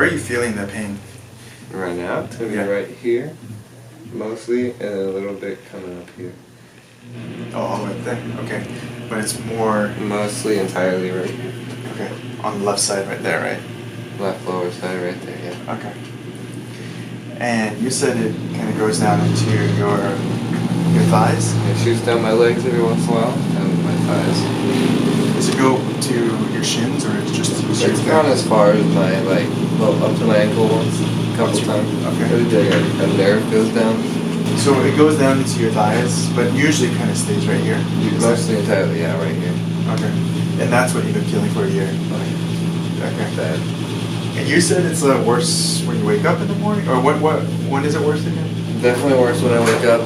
are you feeling the pain? Right now, it's going to be right here, mostly, and a little bit coming up here. Oh, all the way there. Okay. But it's more... Mostly entirely right here. Okay. On the left side right there, right? Left lower side right there, yeah. Okay. And you said it kind of goes down into your thighs? It shoots down my legs every once in a while, and my thighs. Does it go to your shins, or it's just... It's gone as far as my, like, well, up to my ankle once, a couple times. Okay. A nerve goes down. So it goes down into your thighs, but usually it kind of stays right here? Mostly entirely, yeah, right here. Okay. And that's what you've been feeling for a year? Okay. Bad. And you said it's worse when you wake up in the morning? Or when is it worse again? Definitely worse when I wake up.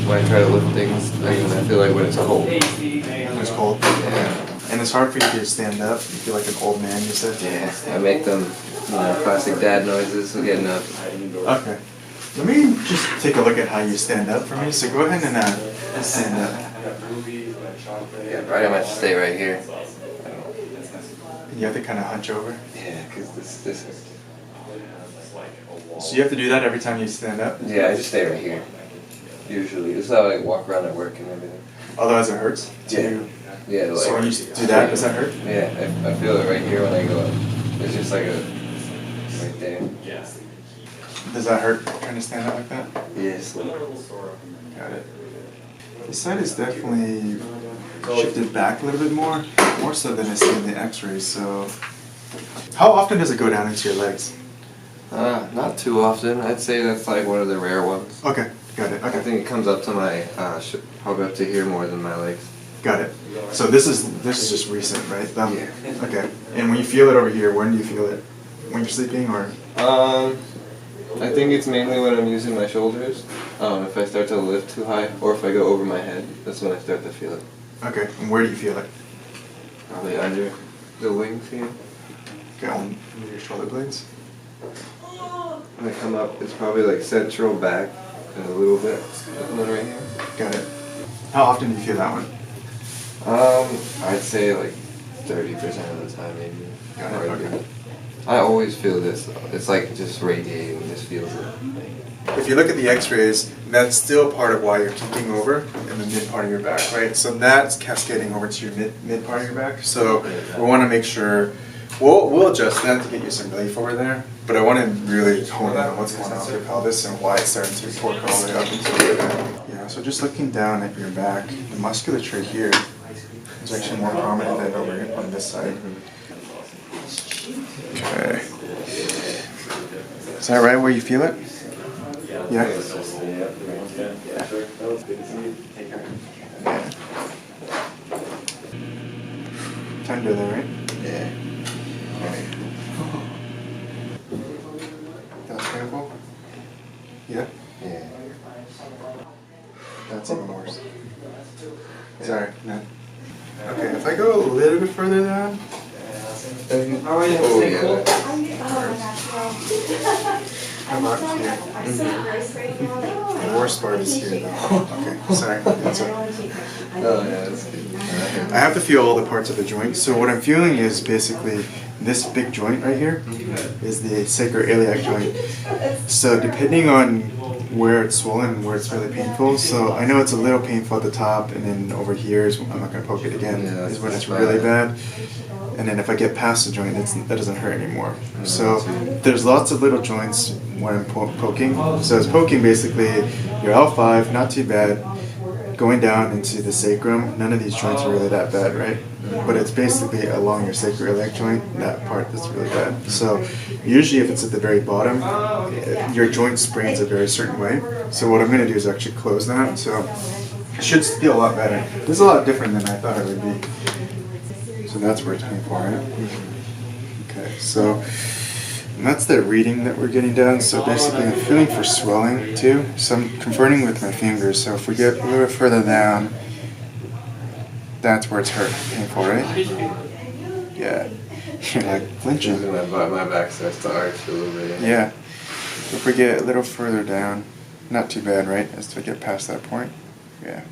When I try to lift things, I feel like when it's cold. When it's cold? Yeah. And it's hard for you to stand up? You feel like an old man, you said? Yeah. I make them classic dad noises getting up. Okay. Let me just take a look at how you stand up for me. So go ahead and stand up. Yeah, I might stay right here. You have to kind of hunch over? Yeah, because this hurts. So you have to do that every time you stand up? Yeah, I just stay right here. Usually. This is how I walk around at work and everything. Otherwise it hurts? Yeah, like, so when you do that, does that hurt? Yeah, I feel it right here when I go up. It's just like right there. Does that hurt trying to stand up like that? Yes. Got it. This side is definitely shifted back a little bit more so than I see in the x-rays. So how often does it go down into your legs? Not too often. I'd say that's like one of the rare ones. Okay, got it. Okay. I think it comes up to my, probably up to here more than my legs. Got it. So this is just recent, right? Yeah. Okay. And when you feel it over here, when do you feel it? When you're sleeping, or? I think it's mainly when I'm using my shoulders. If I start to lift too high, or if I go over my head, that's when I start to feel it. Okay. And where do you feel it? Probably under the wings here. Okay, on your shoulder blades. When I come up, it's probably like central back and a little bit. And then right here. Got it. How often do you feel that one? I'd say like 30% of the time, maybe. Got it. Okay. I always feel this. It's like just radiating. Just feels it. If you look at the x-rays, that's still part of why you're tipping over in the mid part of your back, right? So that's cascading over to your mid part of your back. So we want to make sure, we'll adjust that to get you some relief over there. But I want to really hone in on what's going on with your pelvis and why it's starting to pork all the way up into your back. Yeah, so just looking down at your back, the musculature here is actually more prominent than over on this side. Okay. Is that right where you feel it? Yeah? Yeah. Tender there, right? Yeah. That's painful? Yeah? Yeah. That's even worse. Sorry, no. Okay, if I go a little bit further down. Oh yeah. How about here? The worst part is here though. Okay, sorry. That's all right. Oh yeah, that's good. I have to feel all the parts of the joint. So what I'm feeling is basically this big joint right here is the sacroiliac joint. So depending on where it's swollen and where it's really painful, so I know it's a little painful at the top, and then over here is, I'm not going to poke it again, is when it's really bad. And then if I get past the joint, that doesn't hurt anymore. So there's lots of little joints when I'm poking. So it's poking basically your L5, not too bad, going down into the sacrum. None of these joints are really that bad, right? But it's basically along your sacroiliac joint, that part that's really bad. So usually if it's at the very bottom, your joint sprains a very certain way. So what I'm going to do is actually close that. So it should feel a lot better. This is a lot different than I thought it would be. So that's where it's painful, right? Okay, so that's the reading that we're getting down. So basically I'm feeling for swelling too. So I'm confirming with my fingers. So if we get a little bit further down, that's where it's painful, right? Yeah. You're like flinching. My back starts to arch a little bit. Yeah. If we get a little further down, not too bad, right? As we get past that point. Yeah.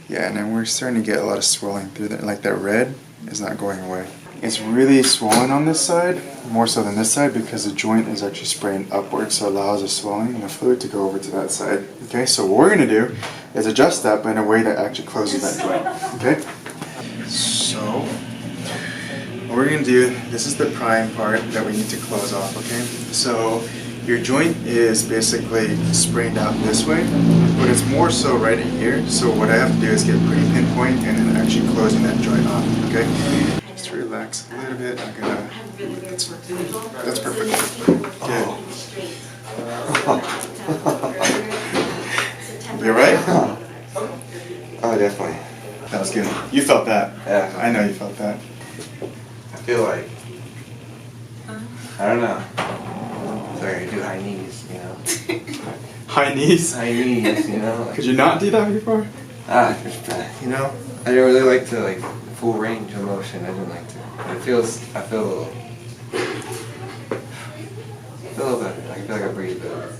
Yeah, and then we're starting to get a lot of swelling through there. Like that red is not going away. It's really swollen on this side, more so than this side, because the joint is actually spraying upwards, so it allows the swelling and the fluid to go over to that side. Okay, so what we're going to do is adjust that, but in a way that actually closes that joint. Okay? So, what we're going to do, this is the prime part that we need to close off, okay? So, your joint is basically sprained out this way, but it's more so right in here. So what I have to do is get pretty pinpoint and then actually closing that joint off, okay? Just relax a little bit. I'm gonna, that's perfect. Good. You alright? Oh, definitely. That was good. You felt that. Yeah. I know you felt that. I feel like, I don't know. Sorry, I do high knees, you know. High knees? High knees, you know. Could you not do that before? You know, I didn't really like to like full range of motion. I didn't like to. I feel a little better. I feel like I breathe better.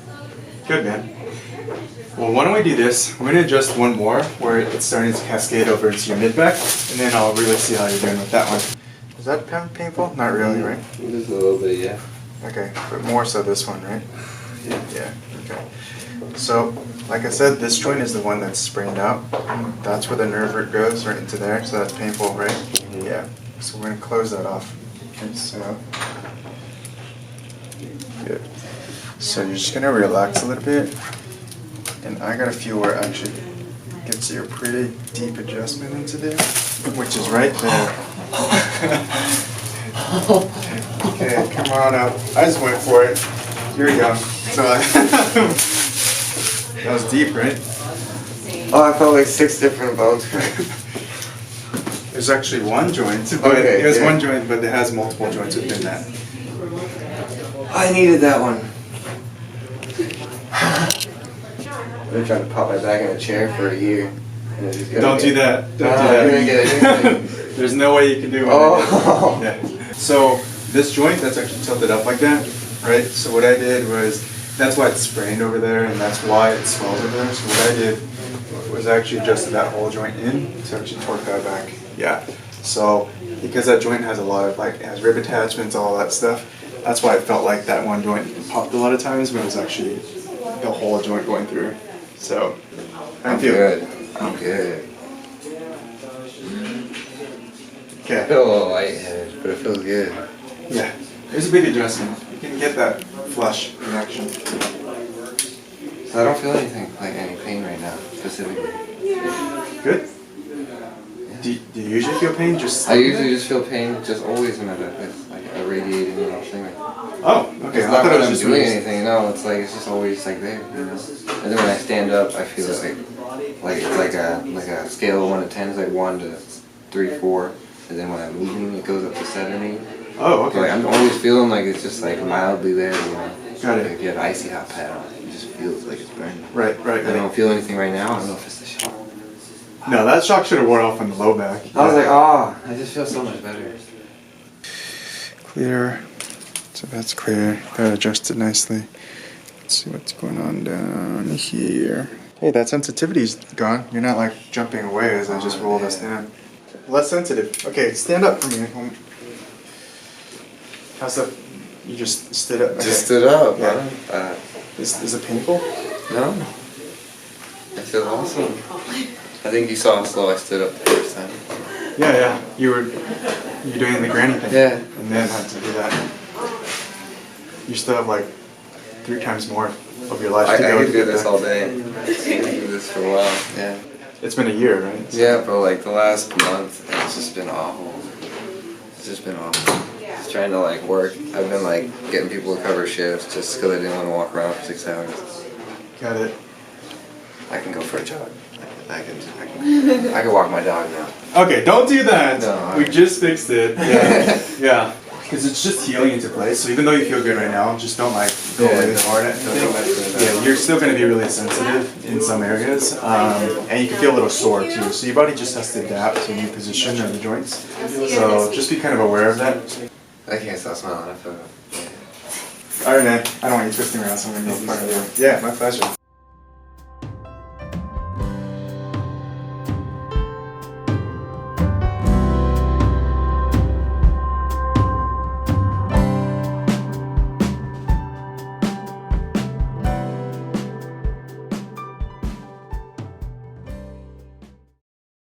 Good, man. Well, why don't we do this? We're going to adjust one more where it's starting to cascade over to your mid-back, and then I'll really see how you're doing with that one. Is that painful? Not really, right? Just a little bit, yeah. Okay, but more so this one, right? Yeah. Yeah, okay. So, like I said, this joint is the one that's sprained out. That's where the nerve root goes, right into there, so that's painful, right? Mm-hmm. Yeah. So we're going to close that off. Okay, so... Good. So you're just going to relax a little bit. And I got a feel where it actually gets you a pretty deep adjustment into there, which is right there. Okay, come on up. I just went for it. Here we go. So that was deep, right? Oh, I felt like 6 different bones. There's actually one joint, but Okay, there's yeah. one joint, but it has multiple joints within that. I needed that one. I've been trying to pop my back in a chair for a year. And I just Don't do that. Don't do I didn't get that. anything. There's no way you can do it. Oh. Yeah. So this joint that's actually tilted up like that, right? So what I did was, that's why it's sprained over there, and that's why it swells over there. So what I did was actually adjusted that whole joint in to actually torque that back. Yeah. So because that joint has a lot of it has rib attachments, all that stuff. That's why it felt like that one joint popped a lot of times, but it was actually the whole joint going through. So I'm good. I'm good. Okay. I feel a little lightheaded, but it feels good. Yeah. There's a big adjustment. You can get that flush reaction. So I don't feel anything, like any pain right now, specifically. Good. Do you usually feel pain? I usually just feel pain, just always whenever it's like a radiating little thing. Oh, okay. It's not when I'm doing anything. No, it's like it's just always like there, you know. And then when I stand up, I feel like it's like a scale of 1 to 10. It's like 1 to 3, 4, and then when I'm moving, it goes up to 7, 8. Oh, okay. Like I'm always feeling like it's just like mildly there, you know. Got it. Like if you have icy hot pad on, it just feels like it's burning. Right. I don't feel anything right now. I don't know if it's the shock. No, that shock should have worn off on the low back. I was like, oh, I just feel so much better. Clear. So that's clear. That adjusted nicely. Let's see what's going on down here. Hey, that sensitivity's gone. You're not like jumping away as I just rolled us down. Less sensitive. Okay, stand up for me. How's that? You just stood up? Okay. Just stood up. Yeah. Man. Is it painful? No. I feel awesome. I think you saw how slow I stood up the first time. Yeah. You're doing the granny thing. Yeah. And then had to do that. You still have like 3 times more of your life to go. I could do this all day. I could do this for a while. Yeah. It's been a year, right? Yeah, but like the last month, it's just been awful. It's just been awful. Just trying to like work. I've been like getting people to cover shifts just because I didn't want to walk around for 6 hours. Got it. I can go for a jog. I can walk my dog now. Okay, don't do that. No, we just fixed it. Yeah. Yeah. Because it's just healing into place. So even though you feel good right now, just don't like go really hard at it. Yeah, you're still going to be really sensitive in some areas, and you can feel a little sore too. So your body just has to adapt to a new position of the joints. So just be kind of aware of that. I can't stop smiling. I feel. All right, man. I don't want you twisting around, so I'm going to be a part of it. Yeah, my pleasure.